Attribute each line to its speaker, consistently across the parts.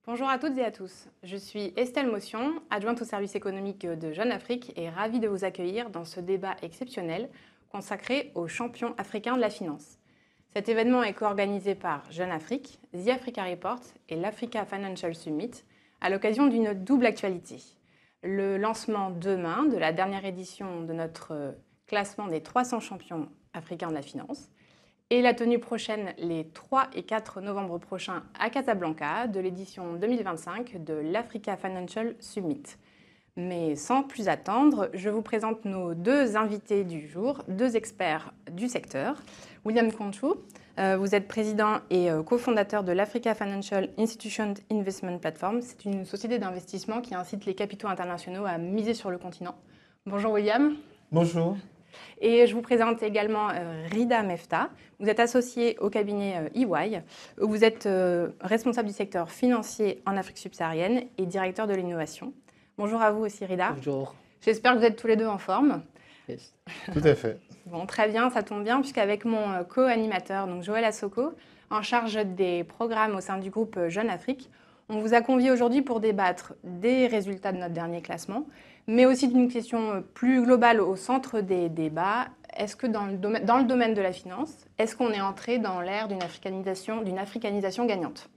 Speaker 1: Bonjour à toutes et à tous, je suis Estelle Motion, adjointe au service économique de Jeune Afrique et ravie de vous accueillir dans ce débat exceptionnel consacré aux champions africains de la finance. Cet événement est co-organisé par Jeune Afrique, The Africa Report et l'Africa Financial Summit à l'occasion d'une double actualité. Le lancement demain de la dernière édition de notre classement des 300 champions africains de la finance et la tenue prochaine les 3 et 4 novembre prochains à Casablanca de l'édition 2025 de l'Africa Financial Summit. Mais sans plus attendre, je vous présente nos deux invités du jour, deux experts du secteur. William Conchou, vous êtes président et cofondateur de l'Africa Financial Institution Investment Platform. C'est une société d'investissement qui incite les capitaux internationaux à miser sur le continent. Bonjour William.
Speaker 2: Bonjour.
Speaker 1: Et je vous présente également Rida Mefta. Vous êtes associé au cabinet EY. Vous êtes responsable du secteur financier en Afrique subsaharienne et directeur de l'innovation. Bonjour à vous aussi Rida.
Speaker 3: Bonjour.
Speaker 1: J'espère que vous êtes tous les deux en forme.
Speaker 3: Yes.
Speaker 2: Tout à fait.
Speaker 1: Bon, très bien, ça tombe bien puisqu'avec mon co-animateur, donc Joël Assoko, en charge des programmes au sein du groupe Jeune Afrique, on vous a convié aujourd'hui pour débattre des résultats de notre dernier classement, mais aussi d'une question plus globale au centre des débats. Est-ce que dans le domaine de la finance, est-ce qu'on est entré dans l'ère d'une africanisation gagnante ?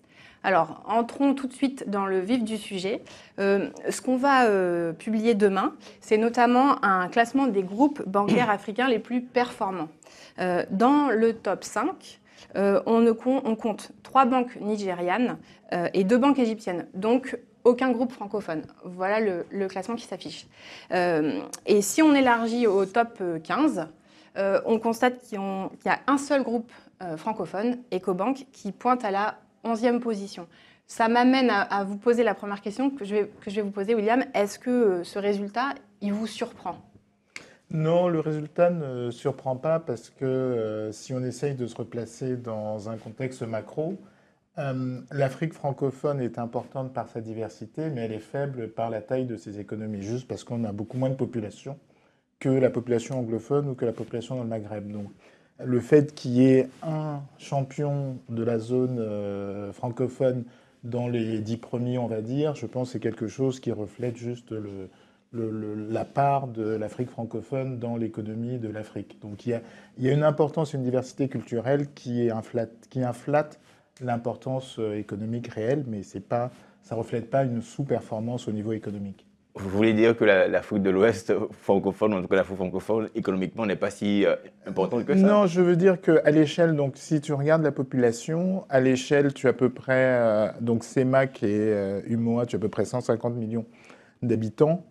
Speaker 1: Alors, entrons tout de suite dans le vif du sujet. Ce qu'on va publier demain, c'est notamment un classement des groupes bancaires africains les plus performants. Dans le top 5, on compte 3 banques nigérianes et 2 banques égyptiennes. Donc, aucun groupe francophone. Voilà le classement qui s'affiche. Et si on élargit au top 15, on constate qu'il y a un seul groupe francophone, Ecobank, qui pointe à la 11e position. Ça m'amène à vous poser la première question que je vais vous poser, William. Est-ce que ce résultat, il vous surprend ?
Speaker 2: Non, le résultat ne surprend pas parce que si on essaye de se replacer dans un contexte macro, l'Afrique francophone est importante par sa diversité, mais elle est faible par la taille de ses économies, juste parce qu'on a beaucoup moins de population que la population anglophone ou que la population dans le Maghreb. Donc, le fait qu'il y ait un champion de la zone francophone dans les 10 premiers, on va dire, je pense que c'est quelque chose qui reflète juste la part de l'Afrique francophone dans l'économie de l'Afrique. Donc il y a une importance, une diversité culturelle qui inflate l'importance économique réelle, mais ça ne reflète pas une sous-performance au niveau économique.
Speaker 4: Vous voulez dire que l'Afrique de l'Ouest francophone, en tout cas l'Afrique francophone, économiquement, n'est pas si importante que ça?
Speaker 2: Non, je veux dire qu'à l'échelle, donc si tu regardes la population, à l'échelle, tu as à peu près, donc CEMAC et UMOA, tu as à peu près 150 millions d'habitants.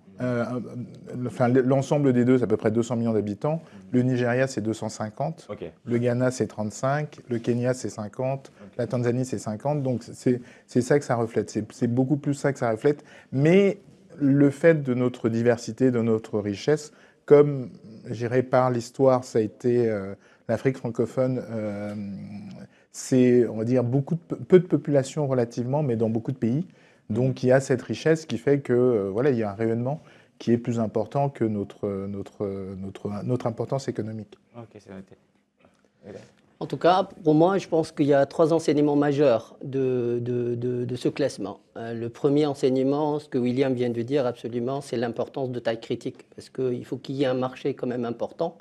Speaker 2: L'ensemble des deux, c'est à peu près 200 millions d'habitants. Le Nigeria, c'est 250. Okay. Le Ghana, c'est 35. Le Kenya, c'est 50. Okay. La Tanzanie, c'est 50. Donc, c'est ça que ça reflète. C'est beaucoup plus ça que ça reflète. Mais le fait de notre diversité, de notre richesse, comme j'irai par l'histoire, ça a été l'Afrique francophone, c'est, on va dire, peu de population relativement, mais dans beaucoup de pays. Donc il y a cette richesse qui fait que voilà, il y a un rayonnement qui est plus important que notre importance économique.
Speaker 4: Ok, c'est noté.
Speaker 3: En tout cas, pour moi, je pense qu'il y a 3 enseignements majeurs de ce classement. Le premier enseignement, ce que William vient de dire absolument, c'est l'importance de taille critique. Parce qu'il faut qu'il y ait un marché quand même important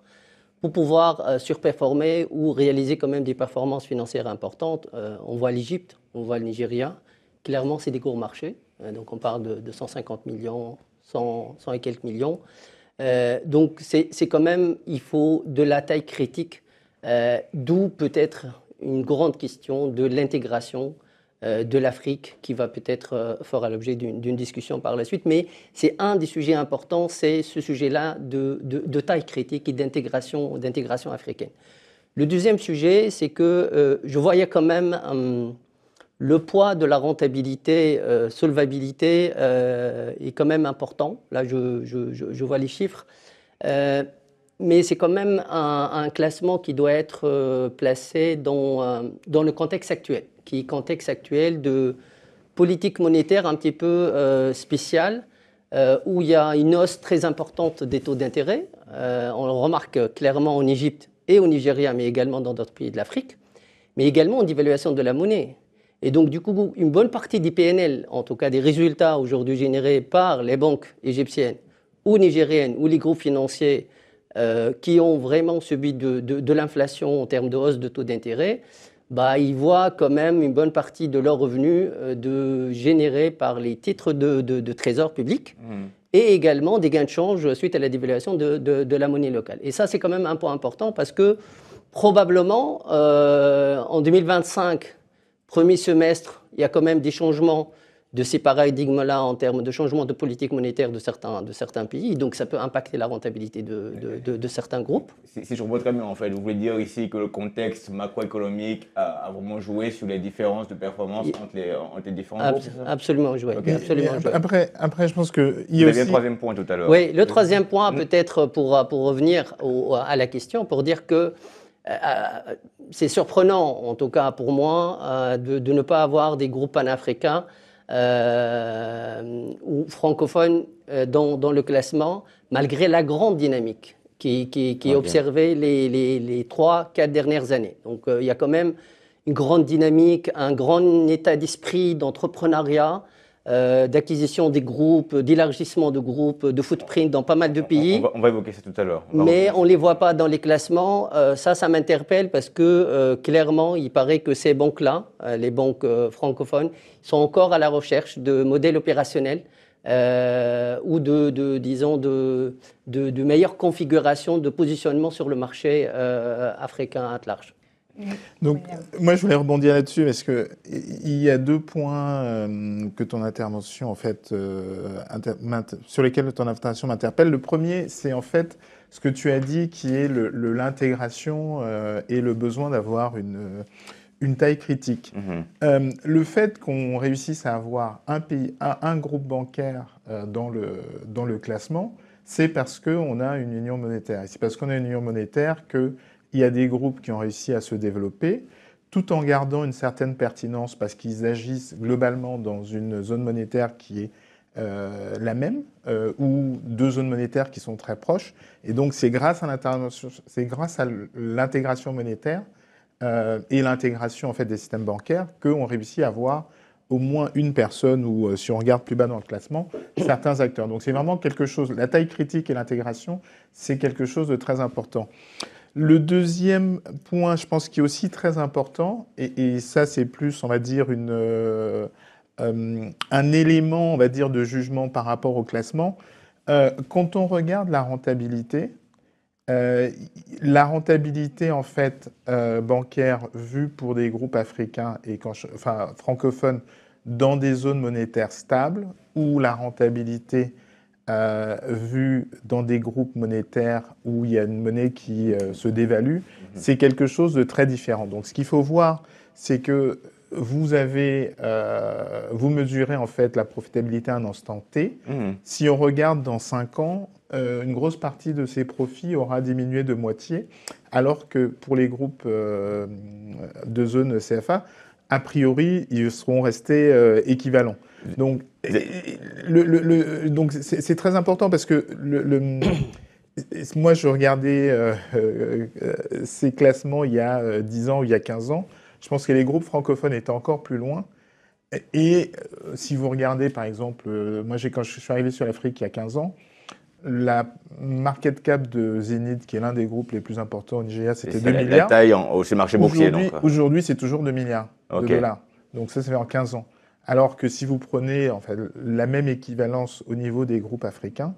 Speaker 3: pour pouvoir surperformer ou réaliser quand même des performances financières importantes. On voit l'Égypte, on voit le Nigeria. Clairement, c'est des gros marchés. Donc, on parle de 150 millions, 100 et quelques millions. Donc, c'est quand même, il faut de la taille critique. D'où peut-être une grande question de l'intégration de l'Afrique qui va peut-être fera l'objet d'une discussion par la suite. Mais c'est un des sujets importants, c'est ce sujet-là de taille critique et d'intégration africaine. Le deuxième sujet, c'est que je voyais quand même le poids de la rentabilité, solvabilité est quand même important. Là, je vois les chiffres. Mais c'est quand même un classement qui doit être placé dans le contexte actuel, qui est contexte actuel de politique monétaire un petit peu spéciale, où il y a une hausse très importante des taux d'intérêt. On le remarque clairement en Égypte et au Nigeria, mais également dans d'autres pays de l'Afrique, mais également en dévaluation de la monnaie. Et donc, du coup, une bonne partie des PNL, en tout cas des résultats aujourd'hui générés par les banques égyptiennes ou nigériennes ou les groupes financiers qui ont vraiment subi de l'inflation en termes de hausse de taux d'intérêt, bah, ils voient quand même une bonne partie de leurs revenus générés par les titres de trésor public et également des gains de change suite à la dévaluation de la monnaie locale. Et ça, c'est quand même un point important parce que probablement, en 2025, premier semestre, il y a quand même des changements de ces paradigmes-là en termes de changement de politique monétaire de certains pays. Donc, ça peut impacter la rentabilité de certains groupes.
Speaker 4: Si je comprends très bien, en fait, vous voulez dire ici que le contexte macroéconomique a vraiment joué sur les différences de performance entre les différents groupes, c'est ça?
Speaker 3: Absolument joué.
Speaker 4: Okay.
Speaker 3: Absolument joué.
Speaker 2: Après, je pense qu'il y
Speaker 4: a
Speaker 2: a
Speaker 4: aussi...
Speaker 2: le
Speaker 4: troisième point tout à l'heure.
Speaker 3: Oui, le troisième point, peut-être pour revenir à la question, pour dire que c'est surprenant, en tout cas pour moi, de ne pas avoir des groupes panafricains ou francophones dans le classement, malgré la grande dynamique qui est observée les 3-4 dernières années. Donc il y a quand même une grande dynamique, un grand état d'esprit d'entrepreneuriat, d'acquisition des groupes, d'élargissement de groupes, de footprint dans pas mal de pays.
Speaker 4: On va évoquer ça tout à l'heure.
Speaker 3: Mais on ne les voit pas dans les classements. Ça m'interpelle parce que clairement, il paraît que ces banques-là, les banques francophones, sont encore à la recherche de modèles opérationnels ou de meilleures configurations de positionnement sur le marché africain à large.
Speaker 2: Donc, moi, je voulais rebondir là-dessus parce qu'il y a 2 points que ton intervention, en fait, sur lesquels ton intervention m'interpelle. Le premier, c'est en fait ce que tu as dit qui est l'intégration et le besoin d'avoir une taille critique. Le fait qu'on réussisse à avoir un groupe bancaire dans le classement, c'est parce qu'on a une union monétaire. Et c'est parce qu'on a une union monétaire qu'il y a des groupes qui ont réussi à se développer tout en gardant une certaine pertinence parce qu'ils agissent globalement dans une zone monétaire qui est la même ou 2 zones monétaires qui sont très proches. Et donc, c'est grâce à l'intégration monétaire et l'intégration en fait, des systèmes bancaires qu'on réussit à avoir au moins une personne ou, si on regarde plus bas dans le classement, certains acteurs. Donc, c'est vraiment quelque chose, la taille critique et l'intégration, c'est quelque chose de très important. Le deuxième point, je pense, qui est aussi très important, et ça, c'est plus, on va dire, un élément, on va dire, de jugement par rapport au classement. Quand on regarde la rentabilité, en fait, bancaire vue pour des groupes africains et francophones dans des zones monétaires stables, ou la rentabilité vue dans des groupes monétaires où il y a une monnaie qui se dévalue, c'est quelque chose de très différent. Donc, ce qu'il faut voir, c'est que vous mesurez en fait la profitabilité à un instant T. Si on regarde dans 5 ans, une grosse partie de ces profits aura diminué de moitié, alors que pour les groupes de zone CFA, a priori, ils seront restés équivalents. Donc, donc c'est très important parce que moi, je regardais ces classements il y a 10 ans ou il y a 15 ans. Je pense que les groupes francophones étaient encore plus loin. Et si vous regardez, par exemple, moi, quand je suis arrivé sur l'Afrique il y a 15 ans, la market cap de Zénith, qui est l'un des groupes les plus importants au Nigeria, c'était 2 milliards.
Speaker 4: La taille sur le marché boursier, donc.
Speaker 2: Aujourd'hui, c'est toujours 2 milliards de dollars. Donc ça fait en 15 ans. Alors que si vous prenez en fait, la même équivalence au niveau des groupes africains,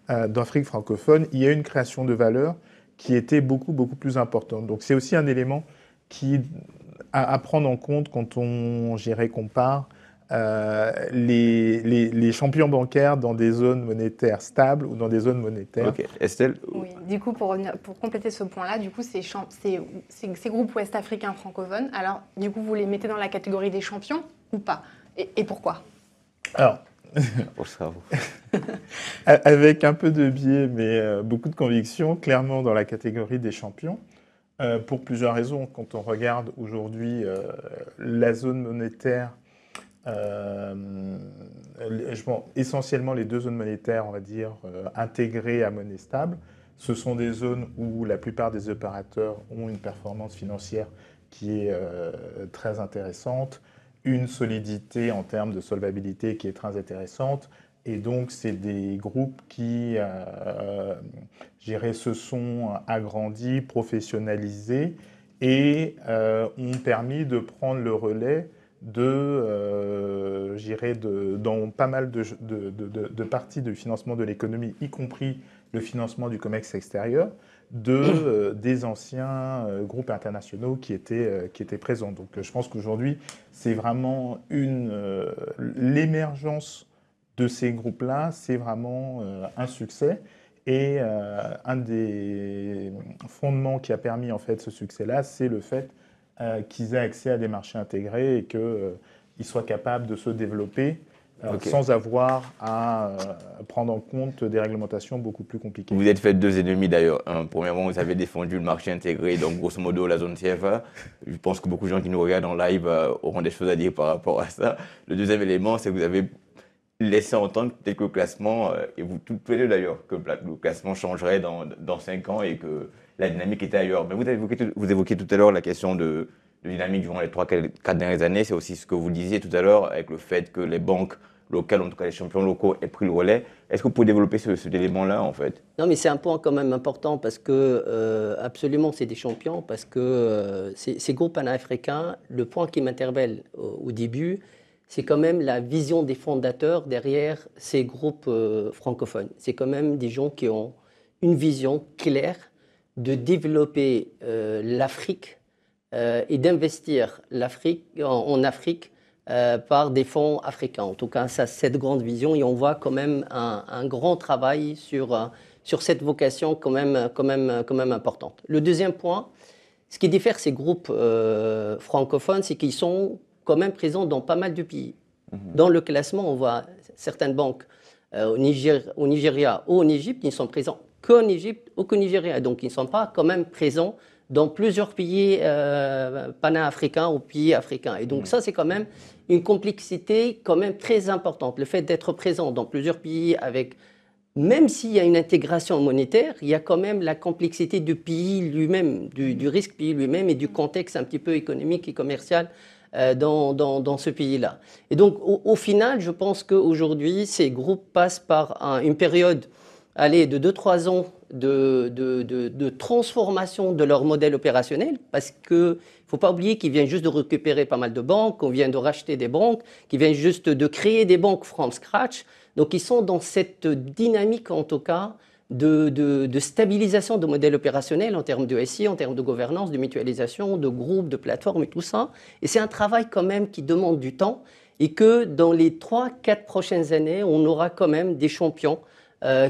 Speaker 2: d'Afrique francophone, il y a une création de valeur qui était beaucoup, beaucoup plus importante. Donc c'est aussi un élément à prendre en compte quand on compare les champions bancaires dans des zones monétaires stables ou dans des zones monétaires.
Speaker 4: Ok, Estelle.
Speaker 1: Oui, du coup, pour compléter ce point-là, du coup, ces groupes ouest-africains francophones, alors, du coup, vous les mettez dans la catégorie des champions ou pas? Et pourquoi?
Speaker 2: Alors, avec un peu de biais, mais beaucoup de conviction, clairement dans la catégorie des champions, pour plusieurs raisons. Quand on regarde aujourd'hui la zone monétaire, essentiellement les 2 zones monétaires, on va dire, intégrées à monnaie stable, ce sont des zones où la plupart des opérateurs ont une performance financière qui est très intéressante, une solidité en termes de solvabilité qui est très intéressante. Et donc, c'est des groupes qui, je dirais, se sont agrandis, professionnalisés et ont permis de prendre le relais dans pas mal de parties du financement de l'économie, y compris le financement du commerce extérieur, des anciens groupes internationaux qui étaient présents. Donc je pense qu'aujourd'hui, c'est vraiment l'émergence de ces groupes-là, c'est vraiment un succès. Et un des fondements qui a permis en fait ce succès-là, c'est le fait qu'ils aient accès à des marchés intégrés et qu'ils soient capables de se développer sans avoir à prendre en compte des réglementations beaucoup plus compliquées.
Speaker 4: Vous êtes fait deux ennemis d'ailleurs. Premièrement, vous avez défendu le marché intégré, donc grosso modo la zone CFA. Je pense que beaucoup de gens qui nous regardent en live auront des choses à dire par rapport à ça. Le deuxième élément, c'est que vous avez laissé entendre peut-être que le classement, et vous tous les deux d'ailleurs, que le classement changerait dans 5 ans et que la dynamique était ailleurs. Mais vous évoquiez tout à l'heure la question de dynamique durant les 3-4 dernières années. C'est aussi ce que vous disiez tout à l'heure avec le fait que les banques locales, en tout cas les champions locaux, aient pris le relais. Est-ce que vous pouvez développer cet élément-là en fait?
Speaker 3: Non, mais c'est un point quand même important parce que absolument c'est des champions, parce que ces groupes panafricains, le point qui m'interpelle au début, c'est quand même la vision des fondateurs derrière ces groupes francophones. C'est quand même des gens qui ont une vision claire de développer l'Afrique et d'investir l'Afrique en Afrique par des fonds africains. En tout cas, ça, cette grande vision, et on voit quand même un grand travail sur cette vocation quand même importante. Le deuxième point, ce qui diffère ces groupes francophones, c'est qu'ils sont quand même présents dans pas mal de pays. Dans le classement, on voit certaines banques au Nigeria ou en Égypte, ils ne sont présents qu'en Égypte ou qu'au Nigeria. Donc, ils ne sont pas quand même présents dans plusieurs pays panafricains ou pays africains. Et donc, ça, c'est quand même une complexité quand même très importante. Le fait d'être présent dans plusieurs pays avec, même s'il y a une intégration monétaire, il y a quand même la complexité du pays lui-même, du risque pays lui-même et du contexte un petit peu économique et commercial dans ce pays-là. Et donc, au final, je pense qu'aujourd'hui, ces groupes passent par une période de 2-3 ans de transformation de leur modèle opérationnel, parce qu'il ne faut pas oublier qu'ils viennent juste de récupérer pas mal de banques, qu'on vient de racheter des banques, qu'ils viennent juste de créer des banques from scratch. Donc, ils sont dans cette dynamique, en tout cas, de stabilisation de modèle opérationnel en termes de SI, en termes de gouvernance, de mutualisation, de groupes, de plateformes et tout ça. Et c'est un travail quand même qui demande du temps et que dans les 3-4 prochaines années, on aura quand même des champions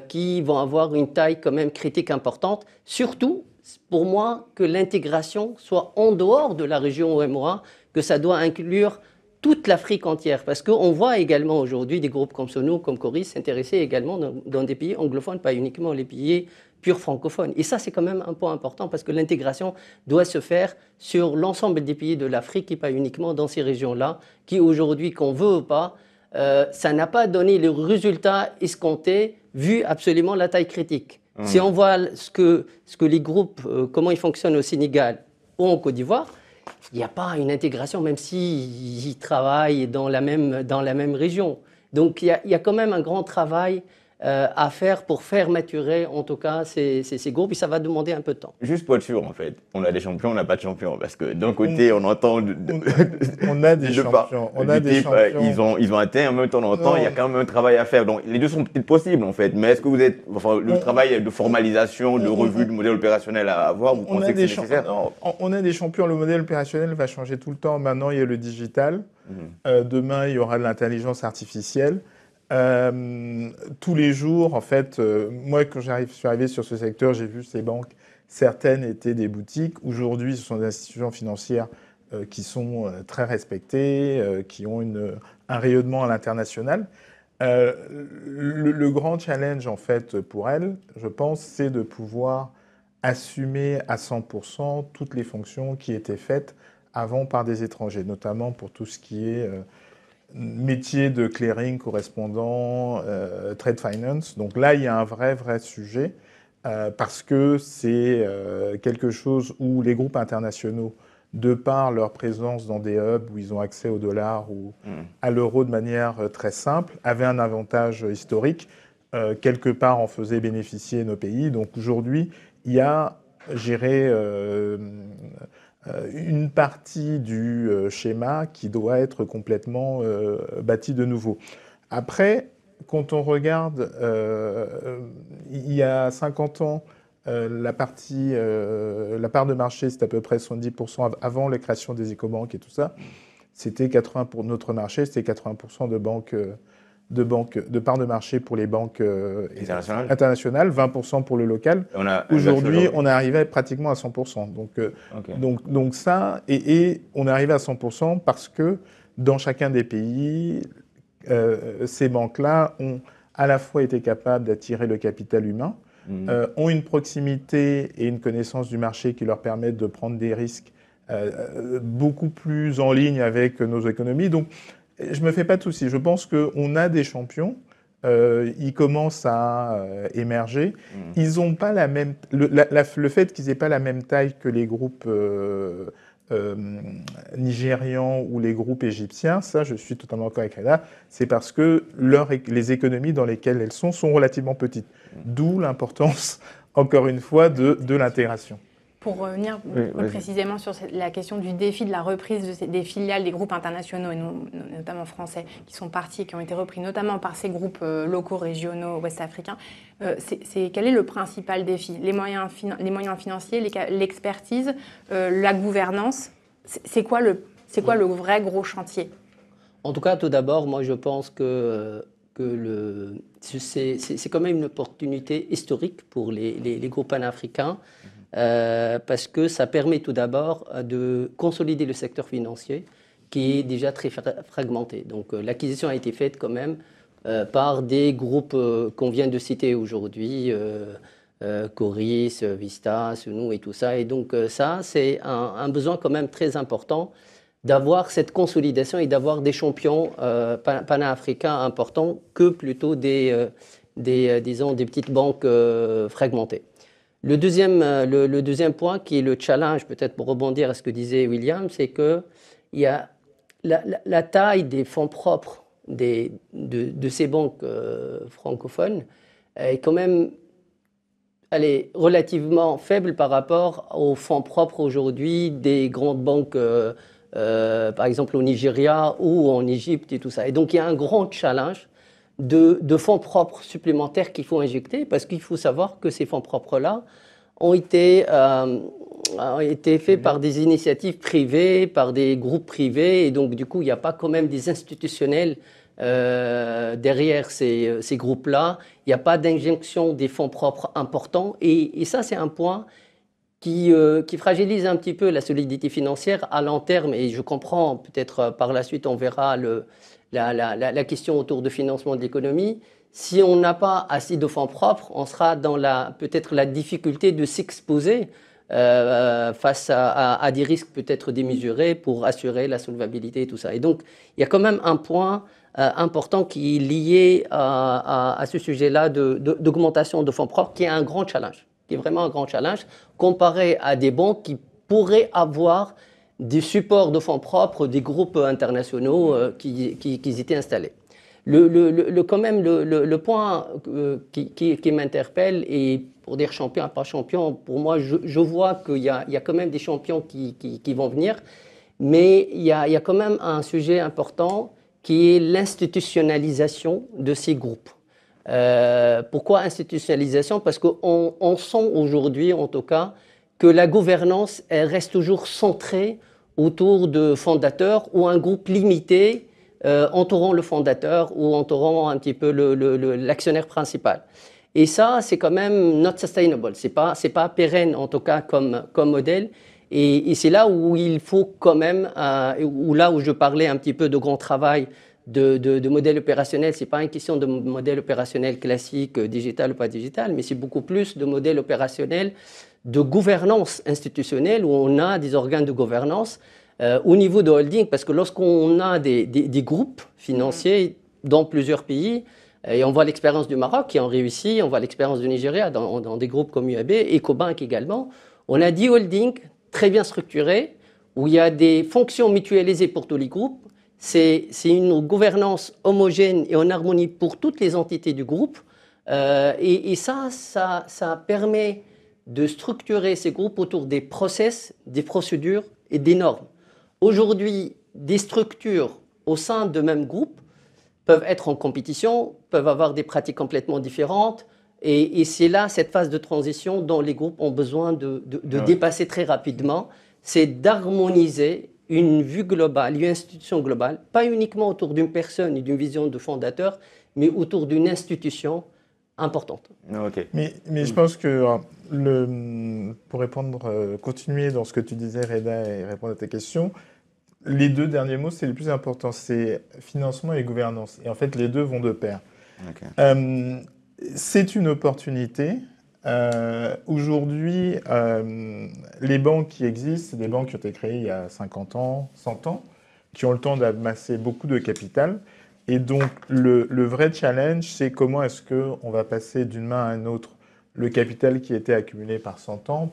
Speaker 3: qui vont avoir une taille quand même critique importante. Surtout, pour moi, que l'intégration soit en dehors de la région OMOA, que ça doit inclure toute l'Afrique entière, parce qu'on voit également aujourd'hui des groupes comme Sonou, comme Coris s'intéresser également dans des pays anglophones, pas uniquement les pays purs francophones. Et ça, c'est quand même un point important, parce que l'intégration doit se faire sur l'ensemble des pays de l'Afrique et pas uniquement dans ces régions-là, qui aujourd'hui, qu'on veut ou pas, ça n'a pas donné le résultat escompté, vu absolument la taille critique. Si on voit ce que les groupes, comment ils fonctionnent au Sénégal ou en Côte d'Ivoire, il n'y a pas une intégration, même s'ils travaillent dans la même région. Donc il y a quand même un grand travail à faire pour faire maturer, en tout cas, ces groupes, et ça va demander un peu de temps.
Speaker 4: Juste pour être sûr, en fait, on a des champions, on n'a pas de champions, parce que d'un côté, on entend...
Speaker 2: on a des champions.
Speaker 4: Ils ont atteint, en même temps, on entend, il y a quand même un travail à faire. Donc, les deux sont peut-être possibles, en fait, mais est-ce que vous êtes... Enfin, le travail de formalisation, de revue du modèle opérationnel à avoir, vous pensez que c'est nécessaire?
Speaker 2: On a des champions, le modèle opérationnel va changer tout le temps. Maintenant, il y a le digital. Demain, il y aura de l'intelligence artificielle. Tous les jours, en fait, moi, quand je suis arrivé sur ce secteur, j'ai vu ces banques. Certaines étaient des boutiques. Aujourd'hui, ce sont des institutions financières qui sont très respectées, qui ont un rayonnement à l'international. Le grand challenge, en fait, pour elles, je pense, c'est de pouvoir assumer à 100% toutes les fonctions qui étaient faites avant par des étrangers, notamment pour tout ce qui est métier de clearing, correspondant, trade finance. Donc là, il y a un vrai sujet parce que c'est quelque chose où les groupes internationaux de par leur présence dans des hubs où ils ont accès au dollar ou à l'euro de manière très simple, avaient un avantage historique, quelque part en faisait bénéficier nos pays. Donc aujourd'hui, il y a, j'irais, une partie du schéma qui doit être complètement bâtie de nouveau. Après, quand on regarde, il y a 50 ans, la part de marché, c'était à peu près 70% avant la création des écobanques et tout ça. C'était 80 pour notre marché, c'était 80% de part de marché pour les banques internationales, 20% pour le local. Aujourd'hui, on est arrivé pratiquement à 100%. Donc ça, et on est arrivé à 100% parce que dans chacun des pays, ces banques-là ont à la fois été capables d'attirer le capital humain, ont une proximité et une connaissance du marché qui leur permettent de prendre des risques beaucoup plus en ligne avec nos économies. Donc, je ne me fais pas de soucis. Je pense qu'on a des champions. Ils commencent à émerger. Ils n'ont pas la même... Le fait qu'ils n'aient pas la même taille que les groupes nigérians ou les groupes égyptiens, ça, je suis totalement d'accord avec Reda, c'est parce que les économies dans lesquelles elles sont relativement petites. D'où l'importance, encore une fois, de l'intégration.
Speaker 1: Pour revenir précisément sur la question du défi de la reprise des filiales des groupes internationaux, et notamment français, qui sont partis et qui ont été repris notamment par ces groupes locaux, régionaux, ouest-africains, quel est le principal défi? Les moyens financiers, l'expertise, la gouvernance, c'est quoi le vrai gros chantier?
Speaker 3: En tout cas, tout d'abord, moi je pense que c'est quand même une opportunité historique pour les groupes panafricains. Parce que ça permet tout d'abord de consolider le secteur financier qui est déjà très fragmenté. Donc l'acquisition a été faite quand même par des groupes qu'on vient de citer aujourd'hui, Coris, Vista, Sunou et tout ça. Et donc ça, c'est un besoin quand même très important d'avoir cette consolidation et d'avoir des champions panafricains importants que plutôt disons, des petites banques fragmentées. Le deuxième point, qui est le challenge, peut-être pour rebondir à ce que disait William, c'est qu'il y a la taille des fonds propres de ces banques francophones est quand même relativement faible par rapport aux fonds propres aujourd'hui des grandes banques, par exemple au Nigeria ou en Égypte et tout ça. Et donc il y a un grand challenge de fonds propres supplémentaires qu'il faut injecter, parce qu'il faut savoir que ces fonds propres-là ont été faits par des initiatives privées, par des groupes privés, et donc du coup, il n'y a pas quand même des institutionnels derrière ces groupes-là. Il n'y a pas d'injection des fonds propres importants, et ça, c'est un point qui fragilise un petit peu la solidité financière à long terme, et je comprends, peut-être par la suite, on verra la question autour de financement de l'économie. Si on n'a pas assez de fonds propres, on sera dans peut-être la difficulté de s'exposer face à des risques peut-être démesurés pour assurer la solvabilité et tout ça. Et donc, il y a quand même un point important qui est lié à ce sujet-là d'augmentation de fonds propres, qui est un grand challenge, qui est vraiment un grand challenge, comparé à des banques qui pourraient avoir des supports de fonds propres des groupes internationaux qui étaient installés. Quand même, le point qui m'interpelle, et pour dire champion à pas champion, pour moi, je vois qu'il y a quand même des champions qui vont venir, mais il y a quand même un sujet important qui est l'institutionnalisation de ces groupes. Pourquoi institutionnalisation? Parce qu'on sent aujourd'hui, en tout cas, que la gouvernance, elle reste toujours centrée autour de fondateurs ou un groupe limité entourant le fondateur ou entourant un petit peu l'actionnaire principal. Et ça, c'est quand même not sustainable. C'est pas pérenne, en tout cas, comme modèle. Et c'est là où il faut quand même, là où je parlais un petit peu de grand travail de modèle opérationnel. C'est pas une question de modèle opérationnel classique, digital ou pas digital, mais c'est beaucoup plus de modèle opérationnel de gouvernance institutionnelle, où on a des organes de gouvernance au niveau de holding, parce que lorsqu'on a des groupes financiers dans plusieurs pays, et on voit l'expérience du Maroc qui ont réussi, on voit l'expérience du Nigeria dans des groupes comme UAB, Ecobank également, on a 10 holdings très bien structurés, où il y a des fonctions mutualisées pour tous les groupes. C'est une gouvernance homogène et en harmonie pour toutes les entités du groupe. Et ça permet de structurer ces groupes autour des process, des procédures et des normes. Aujourd'hui, des structures au sein de même groupe peuvent être en compétition, peuvent avoir des pratiques complètement différentes. Et c'est là, cette phase de transition dont les groupes ont besoin de dépasser très rapidement. C'est d'harmoniser une vue globale, une institution globale, pas uniquement autour d'une personne et d'une vision de fondateur, mais autour d'une institution importante.
Speaker 4: Ok.
Speaker 2: Mais je pense que pour répondre, continuer dans ce que tu disais, Reda, et répondre à tes questions, les deux derniers mots, c'est les plus importants, c'est financement et gouvernance. Et en fait, les deux vont de pair.
Speaker 4: Ok.
Speaker 2: C'est une opportunité. Aujourd'hui, les banques qui existent, c'est des banques qui ont été créées il y a 50 ans, 100 ans, qui ont le temps d'amasser beaucoup de capital. Et donc, le vrai challenge, c'est comment est-ce qu'on va passer d'une main à une autre le capital qui a été accumulé par 100 ans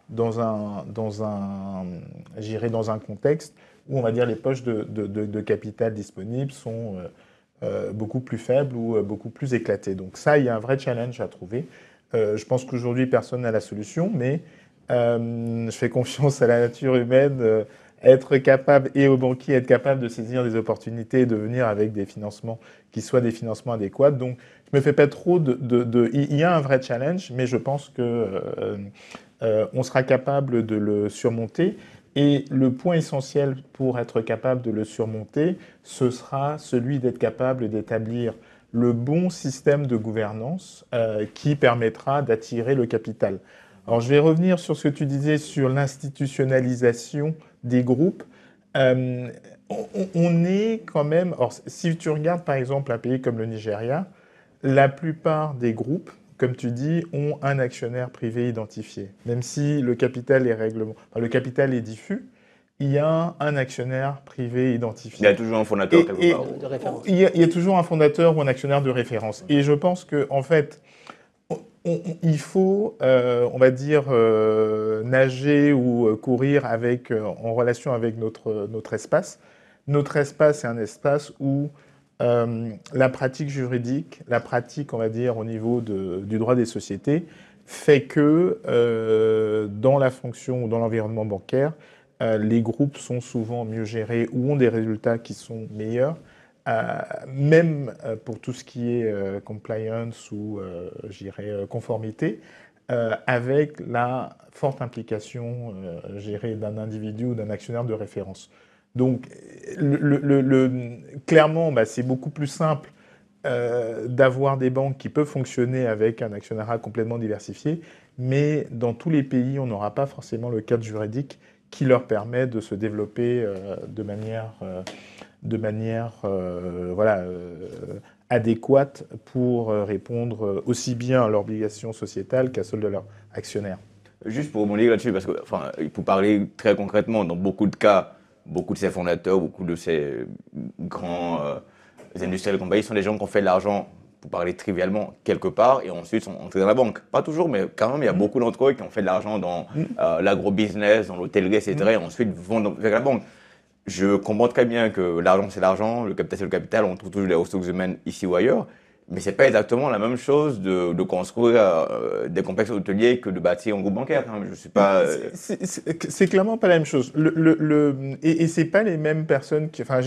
Speaker 2: dans un contexte où, on va dire, les poches de capital disponibles sont beaucoup plus faibles ou beaucoup plus éclatées. Donc ça, il y a un vrai challenge à trouver. Je pense qu'aujourd'hui, personne n'a la solution, mais je fais confiance à la nature humaine, être capable, et aux banquiers, être capable de saisir des opportunités et de venir avec des financements qui soient des financements adéquats. Donc, je me fais pas trop il y a un vrai challenge, mais je pense qu'on sera capable de le surmonter. Et le point essentiel pour être capable de le surmonter, ce sera celui d'être capable d'établir le bon système de gouvernance qui permettra d'attirer le capital. Alors, je vais revenir sur ce que tu disais sur l'institutionnalisation des groupes. On est quand même... Alors, si tu regardes par exemple un pays comme le Nigeria, la plupart des groupes, comme tu dis, ont un actionnaire privé identifié. Même si le capital le capital est diffus, il y a un actionnaire privé identifié.
Speaker 4: Il y a toujours un fondateur quelque part.
Speaker 3: De référence.
Speaker 2: Il y a toujours un fondateur ou un actionnaire de référence. Et je pense qu'en fait, il faut, on va dire, nager ou courir en relation avec notre espace. Notre espace est un espace où la pratique juridique, la pratique, on va dire, au niveau du droit des sociétés, fait que dans la fonction ou dans l'environnement bancaire, les groupes sont souvent mieux gérés ou ont des résultats qui sont meilleurs, même pour tout ce qui est compliance ou, je dirais, conformité, avec la forte implication gérée d'un individu ou d'un actionnaire de référence. Donc, clairement, c'est beaucoup plus simple d'avoir des banques qui peuvent fonctionner avec un actionnariat complètement diversifié, mais dans tous les pays, on n'aura pas forcément le cadre juridique qui leur permet de se développer de manière adéquate pour répondre aussi bien à l'obligation sociétale qu'à celle de leurs actionnaires.
Speaker 4: Juste pour rebondir là-dessus, parce que, enfin, pour parler très concrètement, dans beaucoup de cas, beaucoup de ces fondateurs, beaucoup de ces grands industriels compagnies sont des gens qui ont fait de l'argent, pour parler trivialement, quelque part, et ensuite sont entrés dans la banque. Pas toujours, mais quand même, il y a beaucoup d'entre eux qui ont fait de l'argent dans l'agro-business, dans l'hôtellerie, etc., et ensuite vont vers la banque. Je comprends très bien que l'argent, c'est l'argent, le capital, c'est le capital, on trouve toujours les ressources humaines ici ou ailleurs, mais c'est pas exactement la même chose de construire des complexes hôteliers que de bâtir un groupe bancaire. Hein. Je suis pas.
Speaker 2: C'est clairement pas la même chose. Et c'est pas les mêmes personnes qui. Enfin,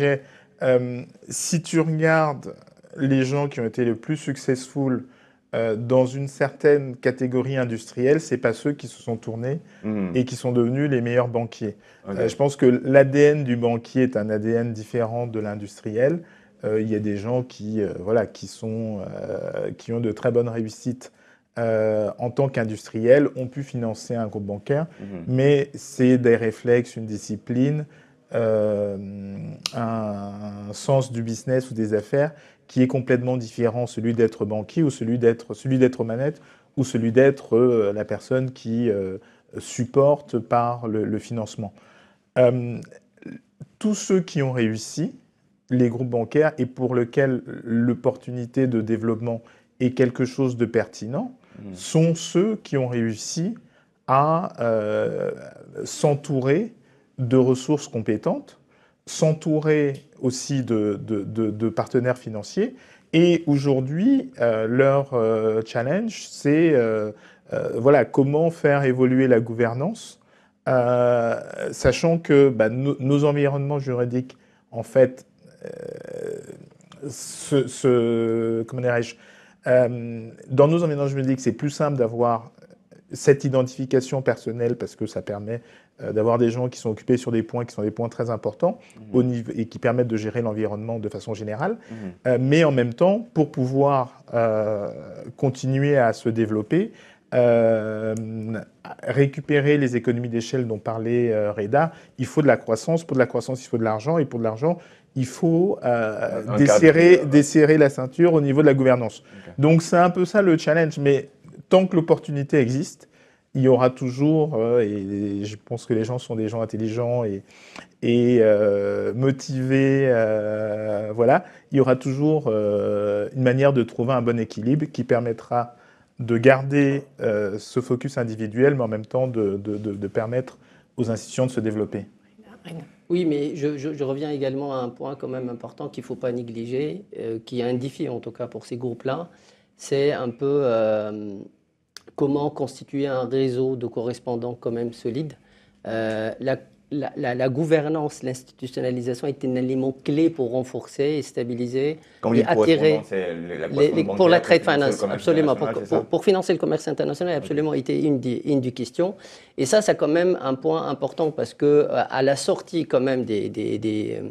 Speaker 2: si tu regardes les gens qui ont été les plus successful dans une certaine catégorie industrielle, c'est pas ceux qui se sont tournés et qui sont devenus les meilleurs banquiers.
Speaker 4: Okay.
Speaker 2: Je pense que l'ADN du banquier est un ADN différent de l'industriel. Il y a des gens qui ont de très bonnes réussites en tant qu'industriels, ont pu financer un groupe bancaire, mais c'est des réflexes, une discipline, un sens du business ou des affaires qui est complètement différent, celui d'être banquier ou celui d'être aux manettes ou celui d'être la personne qui supporte par le financement. Tous ceux qui ont réussi, les groupes bancaires, et pour lesquels l'opportunité de développement est quelque chose de pertinent, sont ceux qui ont réussi à s'entourer de ressources compétentes, s'entourer aussi de partenaires financiers. Et aujourd'hui, leur challenge, c'est voilà, comment faire évoluer la gouvernance, sachant que nos environnements juridiques, en fait, comment dirais-je, dans nos environnements juridiques, c'est plus simple d'avoir cette identification personnelle parce que ça permet d'avoir des gens qui sont occupés sur des points qui sont des points très importants au niveau, et qui permettent de gérer l'environnement de façon générale. Mais en même temps, pour pouvoir continuer à se développer, récupérer les économies d'échelle dont parlait Reda, il faut de la croissance. Pour de la croissance, il faut de l'argent. Et pour de l'argent, il faut desserrer la ceinture au niveau de la gouvernance. Okay. Donc c'est un peu ça le challenge. Mais tant que l'opportunité existe, il y aura toujours, et je pense que les gens sont des gens intelligents et motivés, voilà, il y aura toujours une manière de trouver un bon équilibre qui permettra de garder ce focus individuel, mais en même temps de permettre aux institutions de se développer.
Speaker 3: Oui, mais je reviens également à un point quand même important qu'il ne faut pas négliger, qui est un défi en tout cas pour ces groupes-là, c'est un peu comment constituer un réseau de correspondants quand même solide. La gouvernance, l'institutionnalisation est un élément clé pour renforcer et stabiliser et attirer pour la trade finance, absolument, pour financer le commerce international, absolument été une des questions. Et ça quand même un point important parce que à la sortie quand même des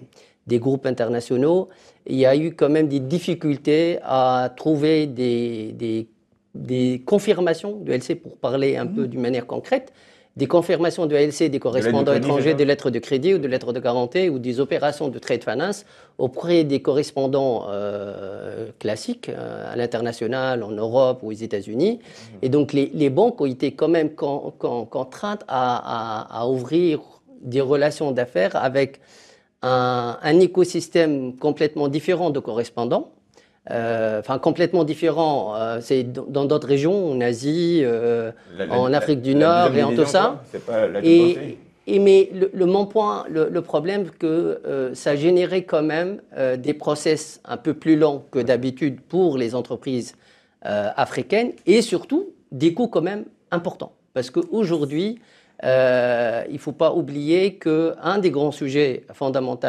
Speaker 3: groupes internationaux, il y a eu quand même des difficultés à trouver des confirmations de LC pour parler un peu d'une manière concrète. Des confirmations de LC des correspondants étrangers, des lettres de crédit ou de lettres de garantie ou des opérations de trade finance auprès des correspondants classiques à l'international, en Europe ou aux États-Unis. Et donc les banques ont été quand même contraintes à ouvrir des relations d'affaires avec un écosystème complètement différent de correspondants. Complètement différent. C'est dans d'autres régions, en Asie, en Afrique du Nord et en tout ça. Mais le problème, c'est que ça générait quand même des process un peu plus longs que d'habitude pour les entreprises africaines et surtout des coûts quand même importants. Parce qu'aujourd'hui, il ne faut pas oublier qu'un des grands sujets fondamentaux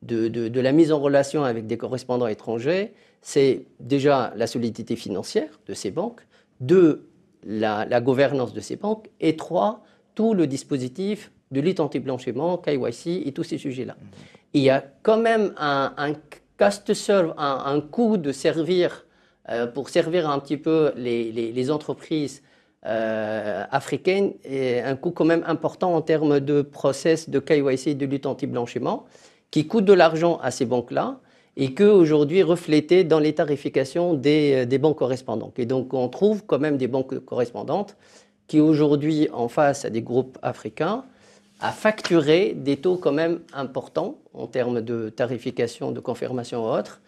Speaker 3: de la mise en relation avec des correspondants étrangers, c'est déjà la solidité financière de ces banques, deux, la gouvernance de ces banques, et trois, tout le dispositif de lutte anti-blanchiment, KYC et tous ces sujets-là. Il y a quand même un cost to serve, un coût de servir, pour servir un petit peu les entreprises africaines, et un coût quand même important en termes de process de KYC et de lutte anti-blanchiment, qui coûte de l'argent à ces banques-là et qu'aujourd'hui reflété dans les tarifications des banques correspondantes. Et donc on trouve quand même des banques correspondantes qui aujourd'hui, en face à des groupes africains, a facturé des taux quand même importants en termes de tarification, de confirmation ou autres,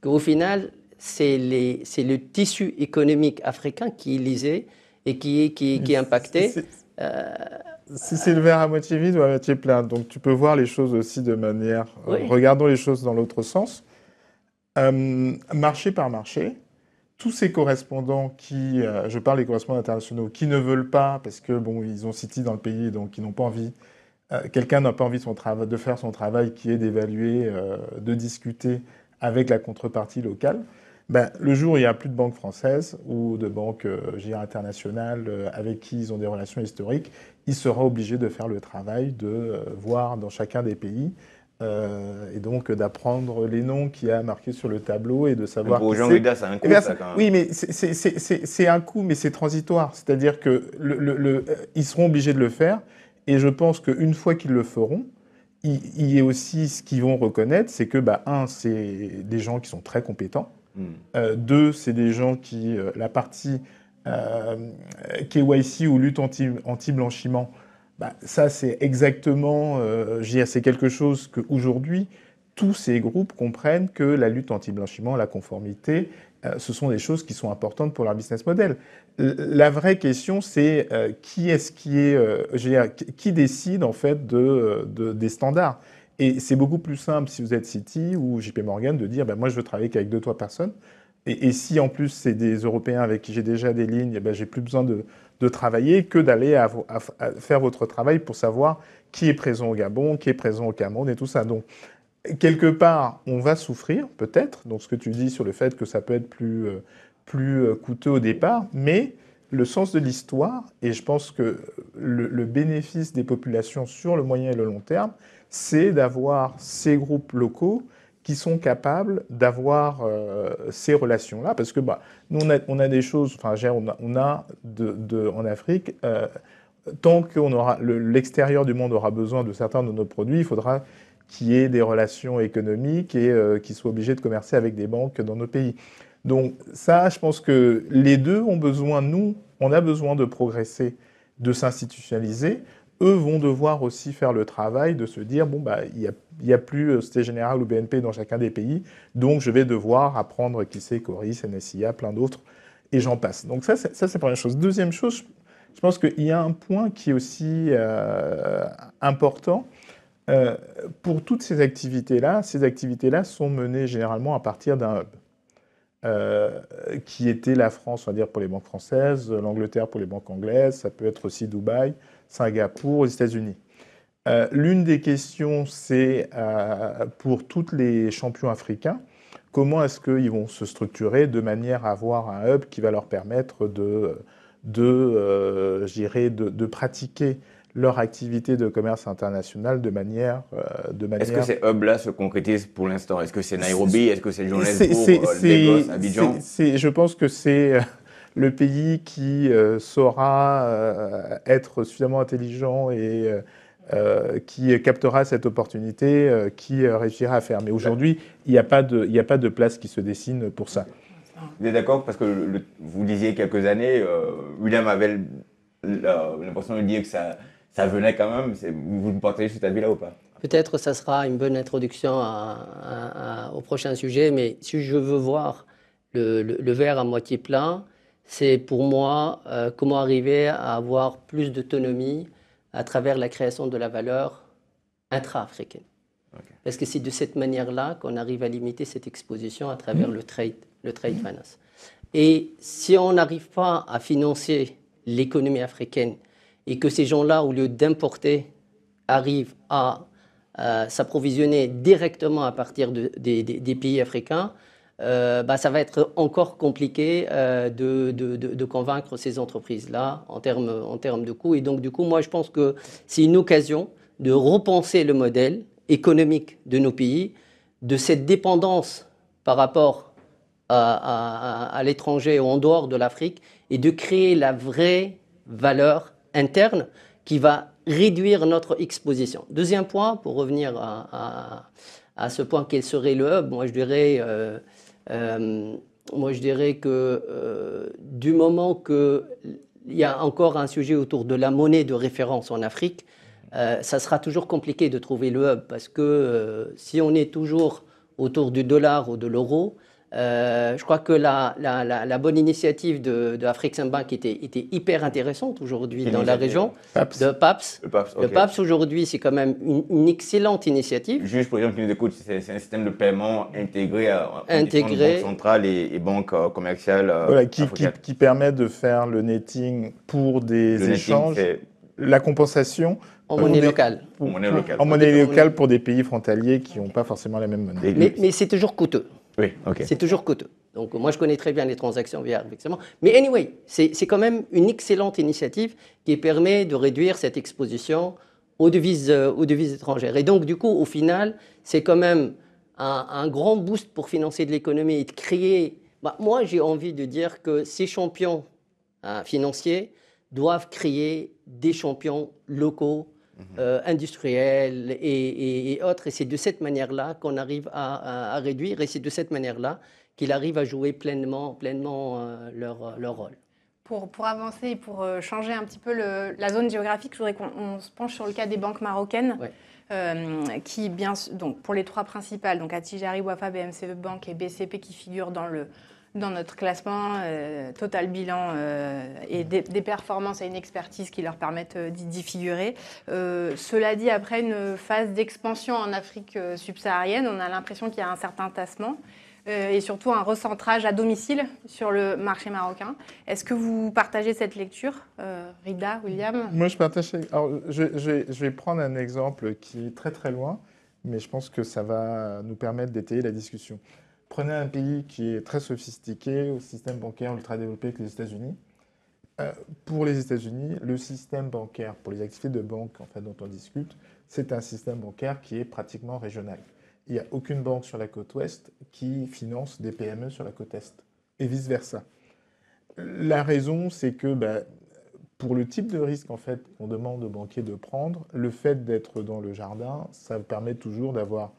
Speaker 3: qu'au final, c'est le tissu économique africain qui est lésé et qui est impacté.
Speaker 2: Si c'est le verre à moitié vide ou à moitié plein, donc tu peux voir les choses aussi de manière... regardons les choses dans l'autre sens. Marché par marché, tous ces correspondants qui... je parle des correspondants internationaux, qui ne veulent pas, parce que bon, ils ont City dans le pays, donc ils n'ont pas envie... quelqu'un n'a pas envie de faire son travail qui est d'évaluer, de discuter avec la contrepartie locale. Le jour où il n'y a plus de banques françaises ou de banques internationales avec qui ils ont des relations historiques, il sera obligé de faire le travail de voir dans chacun des pays et donc d'apprendre les noms qu'il y a marqués sur le tableau et de savoir...
Speaker 4: Pour Jean-Reda, c'est un coût, ça, quand même.
Speaker 2: Oui, mais c'est un coût, mais c'est transitoire. C'est-à-dire qu'ils seront obligés de le faire et je pense qu'une fois qu'ils le feront, il y a aussi ce qu'ils vont reconnaître, c'est que, c'est des gens qui sont très compétents. Deux, c'est des gens qui, la partie KYC ou lutte anti-blanchiment, ça c'est exactement, c'est quelque chose qu'aujourd'hui, tous ces groupes comprennent que la lutte anti-blanchiment, la conformité, ce sont des choses qui sont importantes pour leur business model. La vraie question, c'est qui décide en fait des standards. Et c'est beaucoup plus simple si vous êtes Citi ou JP Morgan de dire moi je veux travailler qu'avec 2-3 personnes. Et si en plus c'est des Européens avec qui j'ai déjà des lignes, j'ai plus besoin de travailler que d'aller à faire votre travail pour savoir qui est présent au Gabon, qui est présent au Cameroun et tout ça. Donc quelque part, on va souffrir peut-être. Donc ce que tu dis sur le fait que ça peut être plus coûteux au départ, mais le sens de l'histoire, et je pense que le bénéfice des populations sur le moyen et le long terme, c'est d'avoir ces groupes locaux qui sont capables d'avoir ces relations-là. Parce que nous, on a des choses, on a en Afrique, tant que l'extérieur du monde aura besoin de certains de nos produits, il faudra qu'il y ait des relations économiques et qu'ils soient obligés de commercer avec des banques dans nos pays. Donc ça, je pense que les deux ont besoin, on a besoin de progresser, de s'institutionnaliser. Eux vont devoir aussi faire le travail de se dire, il n'y a plus Société Générale ou BNP dans chacun des pays, donc je vais devoir apprendre qui c'est Coris, NSIA, plein d'autres, et j'en passe. Donc ça, c'est la première chose. Deuxième chose, je pense qu'il y a un point qui est aussi important. Pour toutes ces activités-là sont menées généralement à partir d'un hub. Qui était la France, on va dire, pour les banques françaises, l'Angleterre pour les banques anglaises, ça peut être aussi Dubaï, Singapour, aux États-Unis. L'une des questions, c'est pour tous les champions africains, comment est-ce qu'ils vont se structurer de manière à avoir un hub qui va leur permettre de pratiquer leur activité de commerce international de manière...
Speaker 4: Est-ce que ces hubs-là se concrétisent pour l'instant? Est-ce que c'est Nairobi? Est-ce que c'est Johannesburg, Lagos, Abidjan?
Speaker 2: Je pense que c'est le pays qui saura être suffisamment intelligent et qui captera cette opportunité, qui réussira à faire. Mais aujourd'hui, il n'y a pas de place qui se dessine pour ça.
Speaker 4: Vous êtes d'accord? Parce que vous disiez quelques années, William avait l'impression de dire que ça venait quand même. Vous me partagez cet avis-là ou pas?
Speaker 3: Peut-être ça sera une bonne introduction au prochain sujet, mais si je veux voir le verre à moitié plein, c'est pour moi comment arriver à avoir plus d'autonomie à travers la création de la valeur intra-africaine. Okay. Parce que c'est de cette manière-là qu'on arrive à limiter cette exposition à travers le trade finance. Et si on n'arrive pas à financer l'économie africaine et que ces gens-là, au lieu d'importer, arrivent à s'approvisionner directement à partir des pays africains, ça va être encore compliqué de convaincre ces entreprises-là en termes de coûts. Et donc, du coup, moi, je pense que c'est une occasion de repenser le modèle économique de nos pays, de cette dépendance par rapport à l'étranger ou en dehors de l'Afrique, et de créer la vraie valeur interne qui va réduire notre exposition. Deuxième point, pour revenir à ce point, quel serait le hub, moi je dirais que du moment qu'il y a encore un sujet autour de la monnaie de référence en Afrique, ça sera toujours compliqué de trouver le hub, parce que si on est toujours autour du dollar ou de l'euro, je crois que la bonne initiative de Afreximbank était hyper intéressante aujourd'hui dans la région. De PAPS. Le PAPS aujourd'hui, c'est quand même une excellente initiative.
Speaker 4: Juste pour les gens qui nous écoutent, c'est un système de paiement intégré à banque centrale et banques commerciales.
Speaker 2: Voilà, qui permet de faire le netting pour des échanges, la compensation.
Speaker 3: En monnaie locale.
Speaker 2: En monnaie locale pour des pays frontaliers qui n'ont pas forcément la même monnaie.
Speaker 3: Mais c'est toujours coûteux.
Speaker 4: Oui, ok.
Speaker 3: C'est toujours coûteux. Donc moi, je connais très bien les transactions via Afreximbank. Mais anyway, c'est quand même une excellente initiative qui permet de réduire cette exposition aux devises étrangères. Et donc, du coup, au final, c'est quand même un grand boost pour financer de l'économie et de créer... moi, j'ai envie de dire que ces champions financiers doivent créer des champions locaux, industriels et autres. Et c'est de cette manière-là qu'on arrive à réduire, et c'est de cette manière-là qu'ils arrivent à jouer pleinement leur rôle.
Speaker 1: Pour avancer et pour changer un petit peu la zone géographique, je voudrais qu'on se penche sur le cas des banques marocaines.
Speaker 3: Ouais.
Speaker 1: donc pour les trois principales, donc Attijari, Wafa, BMCE Bank et BCP qui figurent dans notre classement, total bilan et des performances et une expertise qui leur permettent d'y figurer. Cela dit, après une phase d'expansion en Afrique subsaharienne, on a l'impression qu'il y a un certain tassement et surtout un recentrage à domicile sur le marché marocain. Est-ce que vous partagez cette lecture, Rida, William?
Speaker 2: Moi, je partage. Alors, je vais prendre un exemple qui est très très loin, mais je pense que ça va nous permettre d'étayer la discussion. Prenez un pays qui est très sophistiqué, au système bancaire ultra développé que les États-Unis. Pour les États-Unis, le système bancaire, pour les activités de banque en fait, dont on discute, c'est un système bancaire qui est pratiquement régional. Il n'y a aucune banque sur la côte ouest qui finance des PME sur la côte est, et vice-versa. La raison, c'est que pour le type de risque en fait, qu'on demande aux banquiers de prendre, le fait d'être dans le jardin, ça permet toujours d'avoir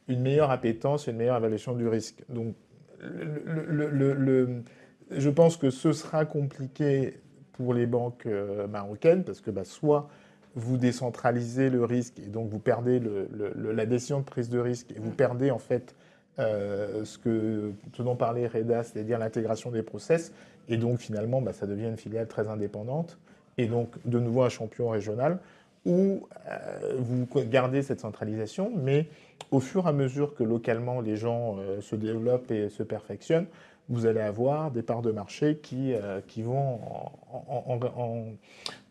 Speaker 2: une meilleure appétence et une meilleure évaluation du risque. Donc, je pense que ce sera compliqué pour les banques marocaines parce que soit vous décentralisez le risque et donc vous perdez la décision de prise de risque et vous perdez en fait ce dont parlait Reda, c'est-à-dire l'intégration des process, et donc finalement ça devient une filiale très indépendante et donc de nouveau un champion régional où vous gardez cette centralisation, mais au fur et à mesure que localement les gens se développent et se perfectionnent, vous allez avoir des parts de marché qui vont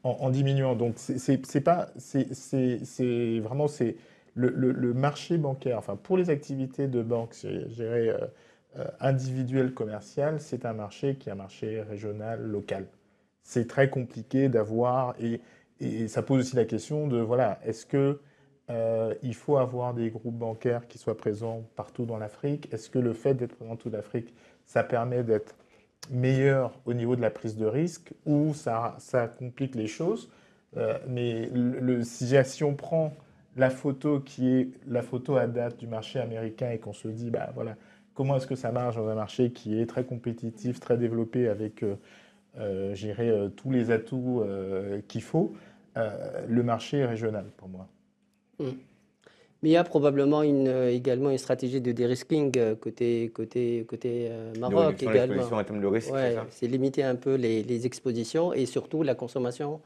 Speaker 2: en diminuant. Donc c'est vraiment le marché bancaire. Enfin pour les activités de banque, je dirais individuel commercial, c'est un marché qui est un marché régional local. C'est très compliqué d'avoir et ça pose aussi la question de voilà, est-ce que il faut avoir des groupes bancaires qui soient présents partout dans l'Afrique? Est-ce que le fait d'être présent dans toute l'Afrique, ça permet d'être meilleur au niveau de la prise de risque ou ça complique les choses? Mais si on prend la photo qui est la photo à date du marché américain et qu'on se dit, voilà, comment est-ce que ça marche dans un marché qui est très compétitif, très développé avec, tous les atouts qu'il faut, le marché est régional pour moi.
Speaker 3: Mais il y a probablement également une stratégie de dérisking côté Maroc également.
Speaker 4: En termes de risque,
Speaker 3: c'est limiter un peu les expositions et surtout la consommation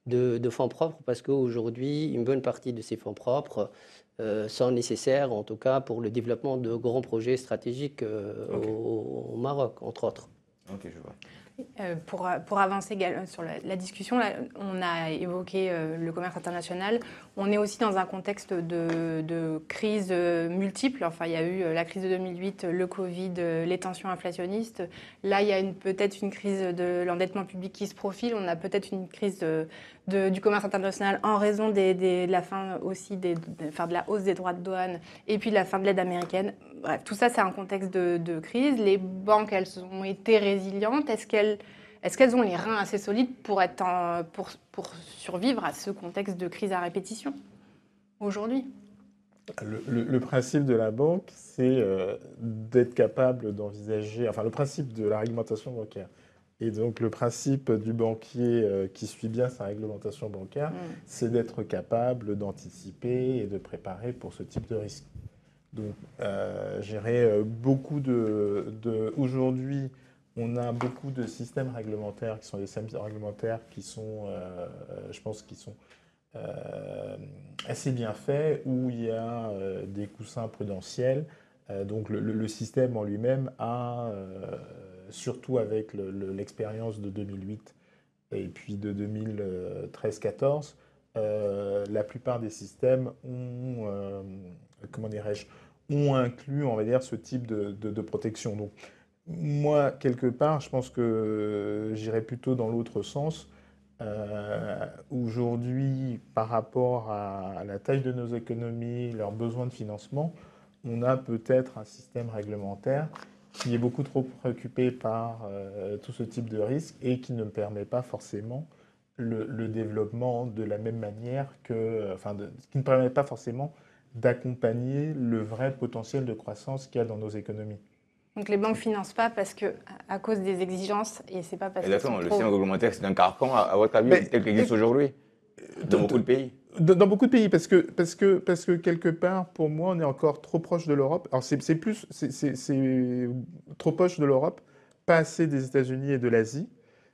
Speaker 3: de fonds propres parce qu'aujourd'hui, une bonne partie de ces fonds propres sont nécessaires, en tout cas pour le développement de grands projets stratégiques au Maroc, entre autres.
Speaker 4: Ok, je vois.
Speaker 1: Pour avancer sur la discussion, là, on a évoqué le commerce international. On est aussi dans un contexte de crise multiple. Enfin, il y a eu la crise de 2008, le Covid, les tensions inflationnistes. Là, il y a peut-être une crise de l'endettement public qui se profile. On a peut-être une crise du commerce international en raison de la fin aussi de la hausse des droits de douane et puis de la fin de l'aide américaine. Bref, tout ça, c'est un contexte de crise. Les banques, elles ont été résilientes. Est-ce qu'elles ont les reins assez solides pour survivre à ce contexte de crise à répétition aujourd'hui?
Speaker 2: Le principe de la banque, c'est d'être capable d'envisager, enfin le principe de la réglementation bancaire. Et donc le principe du banquier qui suit bien sa réglementation bancaire, c'est d'être capable d'anticiper et de préparer pour ce type de risque. Donc, aujourd'hui, on a beaucoup de systèmes réglementaires qui sont des systèmes réglementaires qui sont, je pense, qui sont assez bien faits, où il y a des coussins prudentiels. Donc, le système en lui-même a, surtout avec l'expérience de 2008 et puis de 2013-14, la plupart des systèmes ont, ont inclus, on va dire, ce type de protection. Donc, moi, quelque part, je pense que j'irais plutôt dans l'autre sens. Aujourd'hui, par rapport à la taille de nos économies, leurs besoins de financement, on a peut-être un système réglementaire qui est beaucoup trop préoccupé par tout ce type de risque et qui ne permet pas forcément le développement de la même manière qui ne permet pas forcément d'accompagner le vrai potentiel de croissance qu'il y a dans nos économies.
Speaker 1: Donc les banques ne financent pas à cause des exigences et c'est pas parce que.
Speaker 4: Exactement, le système réglementaire, c'est un carcan à votre avis tel qu'il existe aujourd'hui dans beaucoup de pays.
Speaker 2: Dans beaucoup de pays, parce que quelque part, pour moi, on est encore trop proche de l'Europe. Alors c'est trop proche de l'Europe, pas assez des États-Unis et de l'Asie.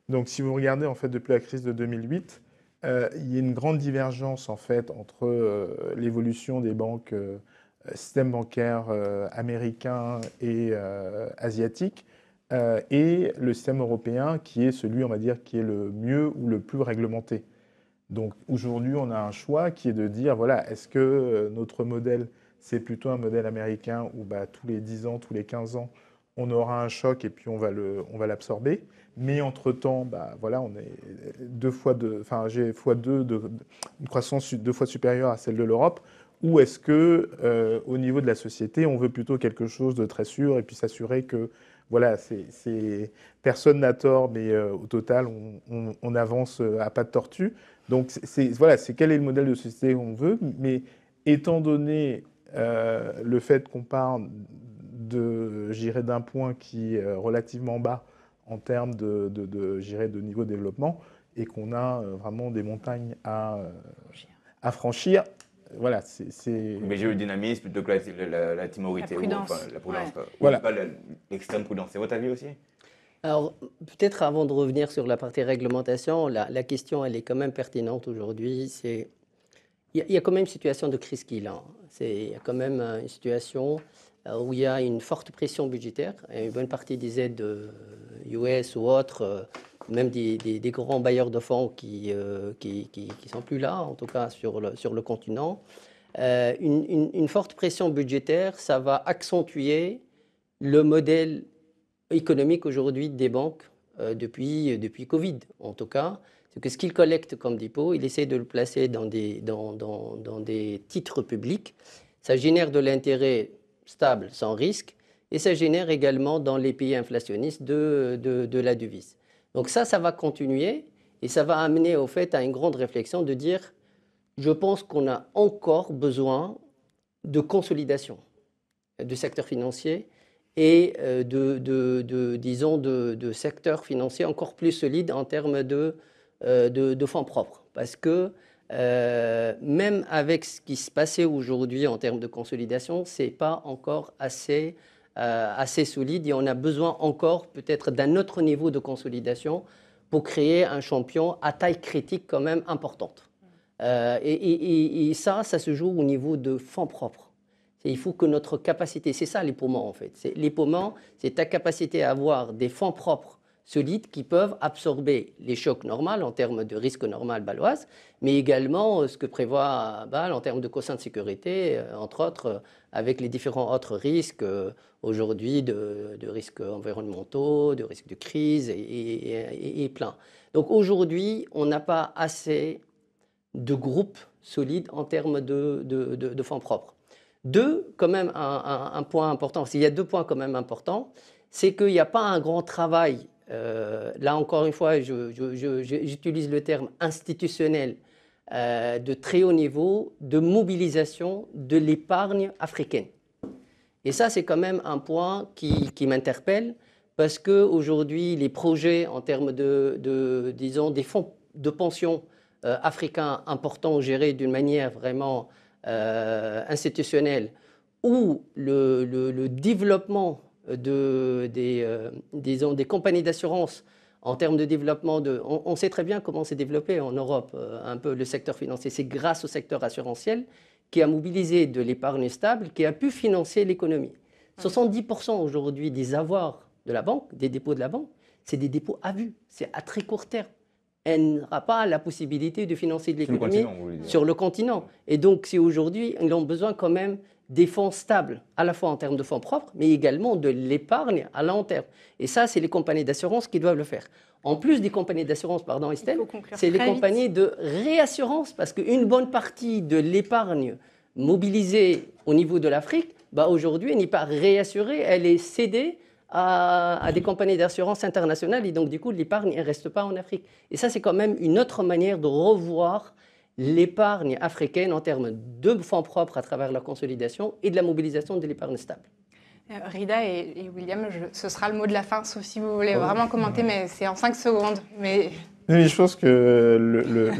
Speaker 2: Donc si vous regardez en fait depuis la crise de 2008, il y a une grande divergence en fait entre l'évolution des banques, systèmes bancaires américains et asiatiques, et le système européen qui est celui, on va dire, qui est le mieux ou le plus réglementé. Donc aujourd'hui, on a un choix qui est de dire, voilà, est-ce que notre modèle, c'est plutôt un modèle américain où bah, tous les 10 ans, tous les 15 ans, on aura un choc et puis on va l'absorber. Mais entre-temps, bah, voilà, on est j'ai fois deux une croissance 2 fois supérieure à celle de l'Europe. Ou est-ce que, au niveau de la société, on veut plutôt quelque chose de très sûr et puis s'assurer que, voilà, personne n'a tort, mais au total, on avance à pas de tortue. Donc, voilà, c'est quel est le modèle de société qu'on veut. Mais étant donné le fait qu'on parle d'un point qui est relativement bas en termes de niveau de développement et qu'on a vraiment des montagnes à franchir, voilà,
Speaker 4: Mais j'ai le dynamisme plutôt que la timorité.
Speaker 1: La prudence.
Speaker 4: Enfin, la prudence.
Speaker 1: Ouais.
Speaker 2: Voilà.
Speaker 4: Pas l'extrême prudence. C'est votre avis aussi?
Speaker 3: Alors, peut-être avant de revenir sur la partie réglementation, la question, elle est quand même pertinente aujourd'hui. Il y a quand même une situation de crise qui est là. Il y a quand même une situation où il y a une forte pression budgétaire. Et une bonne partie des aides US ou autres, même des grands bailleurs de fonds qui sont plus là, en tout cas sur le continent. Une forte pression budgétaire, ça va accentuer le modèle économique aujourd'hui des banques depuis Covid, en tout cas. C'est que ce qu'ils collectent comme dépôt, ils essaient de le placer dans des titres publics. Ça génère de l'intérêt stable, sans risque, et ça génère également dans les pays inflationnistes de la devise. Donc ça va continuer, et ça va amener au fait à une grande réflexion de dire, je pense qu'on a encore besoin de consolidation du secteur financier et de secteurs financiers encore plus solides en termes de fonds propres. Parce que même avec ce qui se passait aujourd'hui en termes de consolidation, ce n'est pas encore assez solide et on a besoin encore peut-être d'un autre niveau de consolidation pour créer un champion à taille critique quand même importante. Et ça se joue au niveau de fonds propres. Il faut que notre capacité, c'est ça l'épaumement en fait. L'épaumment, c'est ta capacité à avoir des fonds propres solides qui peuvent absorber les chocs normaux en termes de risque normal baloise, mais également ce que prévoit BAL en termes de quotient de sécurité, entre autres avec les différents autres risques aujourd'hui de risques environnementaux, de risques de crise et plein. Donc aujourd'hui, on n'a pas assez de groupes solides en termes de fonds propres. Quand même, un point important, il y a 2 points quand même importants, c'est qu'il n'y a pas un grand travail, là encore une fois, j'utilise le terme institutionnel, de très haut niveau, de mobilisation de l'épargne africaine. Et ça, c'est quand même un point qui m'interpelle, parce qu'aujourd'hui, les projets en termes disons, des fonds de pension africains importants gérés d'une manière vraiment institutionnelle, où le développement des compagnies d'assurance en termes de développement, on sait très bien comment s'est développé en Europe un peu le secteur financier. C'est grâce au secteur assurantiel qui a mobilisé de l'épargne stable, qui a pu financer l'économie. 70% aujourd'hui des avoirs de la banque, des dépôts de la banque, c'est des dépôts à vue, c'est à très court terme. Elle n'aura pas la possibilité de financer de l'économie sur le continent. Et donc, si aujourd'hui, ils ont besoin quand même des fonds stables, à la fois en termes de fonds propres, mais également de l'épargne à long terme. Et ça, c'est les compagnies d'assurance qui doivent le faire. En plus des compagnies d'assurance, pardon Estelle, c'est les compagnies de réassurance, parce qu'une bonne partie de l'épargne mobilisée au niveau de l'Afrique, aujourd'hui, elle n'est pas réassurée, elle est cédée à des compagnies d'assurance internationales et donc du coup l'épargne ne reste pas en Afrique. Et ça c'est quand même une autre manière de revoir l'épargne africaine en termes de fonds propres à travers la consolidation et de la mobilisation de l'épargne stable.
Speaker 1: Rida et William, ce sera le mot de la fin, sauf si vous voulez vraiment commenter, mais c'est en 5 secondes. Mais...
Speaker 2: mais je pense que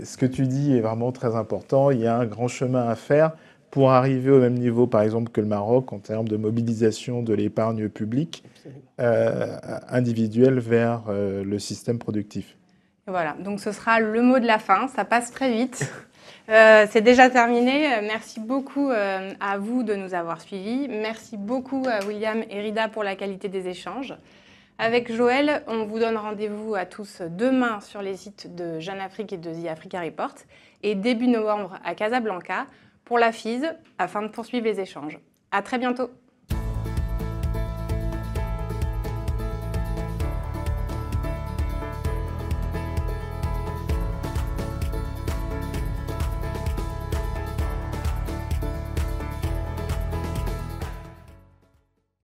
Speaker 2: ce que tu dis est vraiment très important. Il y a un grand chemin à faire pour arriver au même niveau, par exemple, que le Maroc en termes de mobilisation de l'épargne publique individuelle vers le système productif.
Speaker 1: Voilà, donc ce sera le mot de la fin, ça passe très vite. C'est déjà terminé. Merci beaucoup à vous de nous avoir suivis. Merci beaucoup à William et Rida pour la qualité des échanges. Avec Joël, on vous donne rendez-vous à tous demain sur les sites de Jeune Afrique et de The Africa Report et début novembre à Casablanca pour la FISE afin de poursuivre les échanges. À très bientôt.